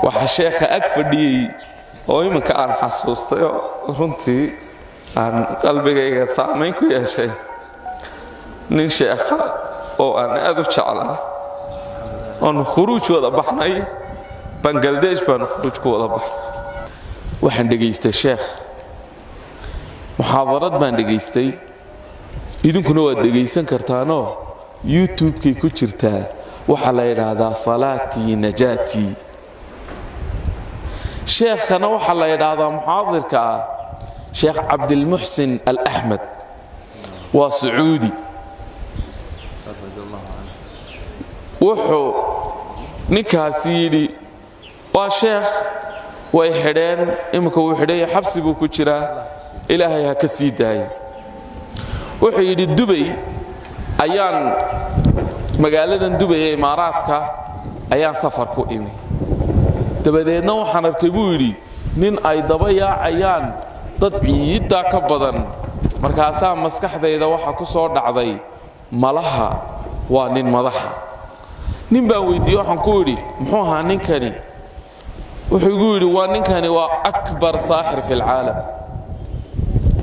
waxa sheekha ag fadhiyay oo imanka aan xasuustay runtii aan qalbigayga saameyn ku yeeshay nin sheekha oo aan aad u jeclaa oo khuruuj wada baxnay Bangladesh baan khuruuj ku wada baxnay waxaan dhageystay sheekh muxaadarad baan dhageystay idinkuna waad dhageysan kartaanoo YouTube-kii ku jirtaa waxa la yiraahdaa salaatii najaati sheekhana waxa la yiraahdaa muxaadirka sheekh Abdul Muhsin Al-Ahmad waa Sacuudi wuxuu ninkaasi yidhi waa sheekh way xidheen imika uu xidhay xabsi buu ku jiraa ilaahay ha ka sii daayay wuxuu yidhi Dubai ayaan magaaladan Dubai ee Imaaraadka ayaan safar ku imi dabadeedna waxaan arkay buu yidhi nin ay daba yaacayaan dad ciidda ka badan markaasaa maskaxdayda waxa ku soo dhacday malaha waa nin madaxa nin baan weydiiyey waxaan ku yidhi muxuu ahaa ninkani wuxuu igu yidhi waa ninkani waa akbar saaxir fi alcaalam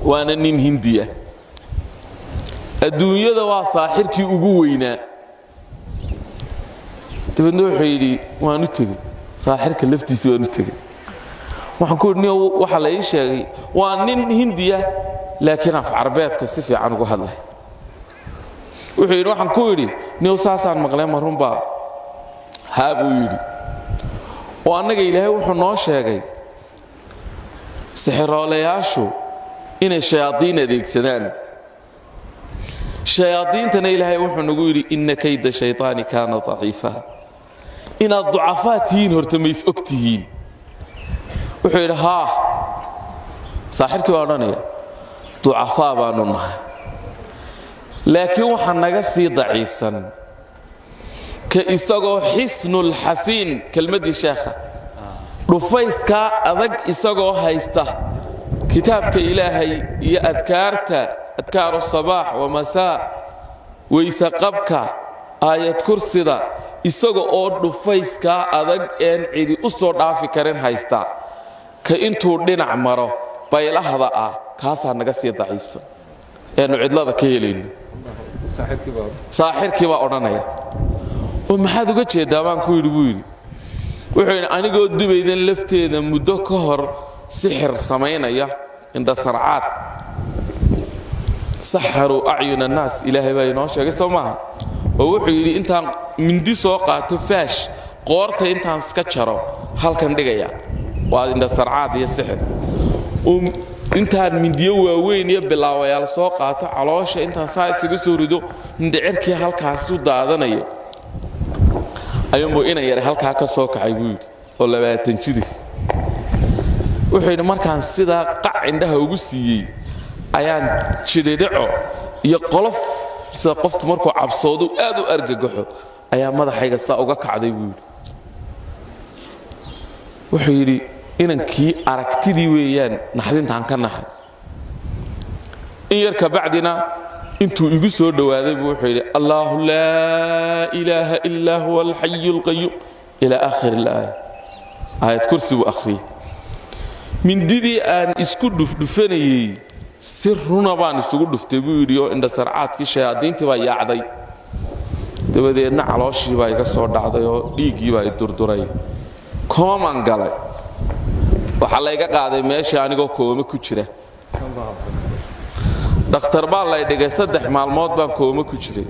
waana nin hindiya adduunyada waa saaxirkii ugu weynaa dabeedna wuxuu yidhi waan u tegey saaxirka laftiisa waan u tegey waxaan ku yidhi waxa la ii sheegay waa nin hindiya laakiin af carbeedka si fiican ugu hadlay wuxuu yidhi waxaan ku yidhi niyow saasaan maqleen ma runbaa haa buu yidhi oo annaga ilaahay wuxuu noo sheegay sixiroolayaashu inay shayaadiin adeegsadaan shayaadiintana ilaahay wuxuu nagu yidhi inna kayda shaytaani kaana daciifa inaad ducafaa tihiin horta mays og tihiin wuxuu yidhi haa saaxirkii baa odhanaya ducafaa baanu nahay laakiin waxaa naga sii daciifsan ka isagoo xisnul xasiin kelmaddii sheekha dhufayskaa adag isagoo haysta kitaabka ilaahay iyo adkaaru sabaax wa masaa weyse qabka aayad kursida isaga oo dhufayskaa adag een cidi u soo dhaafi karin haysta ka intuu dhinac maro baylahda kaasaa naga sii daciifsan eenu cidlada ka helayno saaxirkii baa odhanaya oo maxaad uga jeedaa baan ku yidhi buu yidhi wuxuu yidhi anigoo dubaydan lafteeda muddo ka hor sixir samaynaya indha sarcaad saxaruu acyuna annaas ilaahay baa inoo sheegay soo maaha oo wuxuu yidhi intaan mindi soo qaato faash qoorta intaan iska jaro halkan dhigaya waa indha sarcaad iyo sixir intaan mindiyo waaweyn iyo bilaawayaal soo qaato caloosha intaan saa isaga soo rido mindhicirkii halkaas u daadanayo ayuunbuu inan yar halkaa ka soo kacay buu yidhi oo 20 jir wuxuu yidhi markaan sidaa qac indhaha ugu siiyey ayaan jidhidhico iyo qolof sida qofku markuu cabsoodo aad u argagaxo ayaa madaxayga saa uga kacday buu yidhi wuxuu yidhi inankii aragtidii weeyaan naxdintaan ka naxay in yar ka bacdina intuu igu soo dhawaaday buu wuxuu yidhi allaahu laa ilaaha illaa huwa alxayu alqayuum ilaa aakhir alaaya aayad kursi buu akhriyey mindidii aan isku dhufdhufanayey si runa baan isugu dhuftay buu yidhi oo indha sarcaadkii shayaadiintii baa yaacday dabadeedna calooshii baa iga soo dhacday oo dhiiggii baa i durduray koomaan galay waxaa layga qaaday meeshii anigoo koome ku jira dhakhtar baa lay dhigay 3 maalmood baan koome ku jiray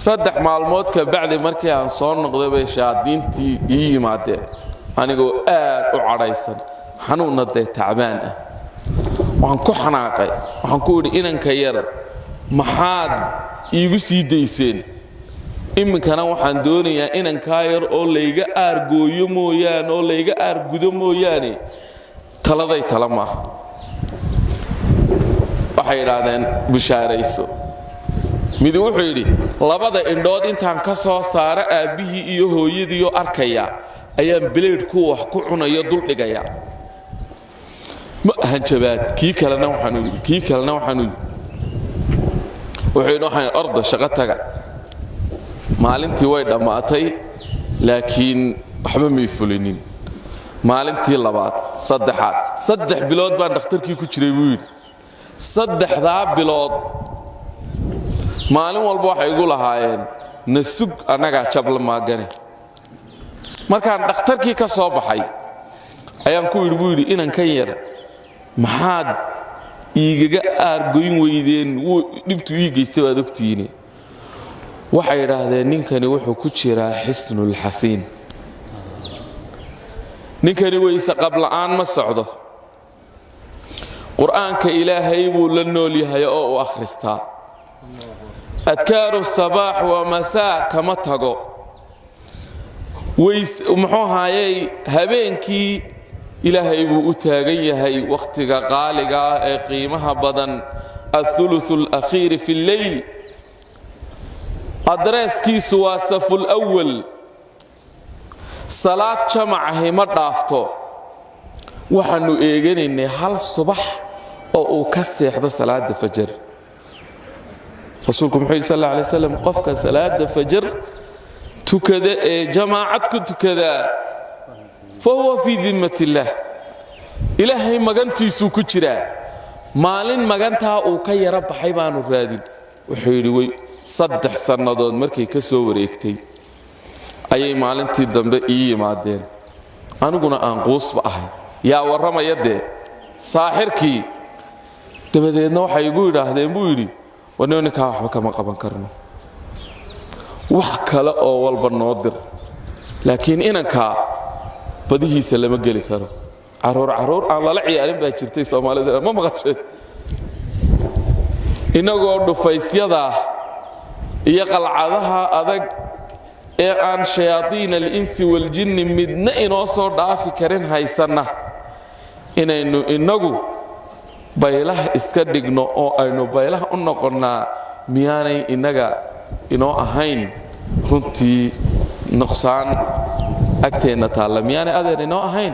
3 maalmood ka bacdi markii aan soo noqday bay shayaadiintii ii yimaadeen anigoo aad u cadhaysan xanuunna dee tacbaan waxaan ku xanaaqay waxaan ku yidhi inanka yar maxaad iigu sii dayseen iminkana waxaan doonayaa inankaa yar oo layga aargooyo mooyaane oo layga aargudo mooyaane taladay tala maaha waxay yidhaahdeen bishaarayso midi wuxuu yidhi labada indhood intaan ka soo saaro aabbihii iyo hooyadiioo arkaya ayaan bileedhku wax ku cunayo dul dhigaya ma ahan jabaad kii kalena waxaan wuxuu yidhi waxaan orda shaqo taga maalintii way dhammaatay laakiin waxba may fulinin maalintii labaad saddexaad 3 bilood baan dhakhtarkii ku jiray buu yidhi 3 bilood maalin walba waxay igu lahaayeen nasug anaga jabla maagane markaan dhakhtarkii ka soo baxay ayaan ku yidhi buu yidhi inan kan yar maxaad iigaga aargoyn weydeen dhibtu ii geystay waad ogtihiin waxay yidhaahdeen ninkani wuxuu ku jiraa xisnul xasiin ninkani wayse qabla'aan ma socdo qur'aanka ilaahay buu la nool yahay oo u akhristaa adkaaru sabaax wa masaa kama tago muxuu ahaayey habeenkii ilaahay buu u taagan yahay wakhtiga qaaliga ah ee qiimaha badan athuluth alakhiir fi lleyl adreeskiisu waa saful awal salaad jamacahi ma dhaafto waxaanu eeganaynay hal subax oo uu ka seexdo salaada fajr rasuulku muxuu yidhi sal alla alay wasalam qofka salaada fajr tukada ee jamaacad ku tukada fahuwa fii dimmat illaah ilaahay magantiisuu ku jiraa maalin magantaa uu ka yara baxay baanu raadin wuxuu yidhi way 3 sannadood markay ka soo wareegtay ayay maalintii dambe ii yimaadeen aniguna aan quusba ahay yaa warramaya dee saaxirkii dabadeedna waxay igu yidhaahdeen buu yidhi wanniyo ninkaa waxba kama qaban karno wax kale oo walba noo dir laakiin inankaa badihiisa lama geli karo caruur aan lala ciyaarin baa jirtay soomaalida ma maqashay inagoo dhufaysyada iyo qalcadaha adag ee aan shayaadiin al-insi wal-jinni midna inoo soo dhaafi karin haysanna inaynu inagu baylaha iska dhigno oo aynu baylaha u noqonnaa miyaanay inaga inoo ahayn runtii nuqsaan agteenna taalla miyaanay adeer inoo ahayn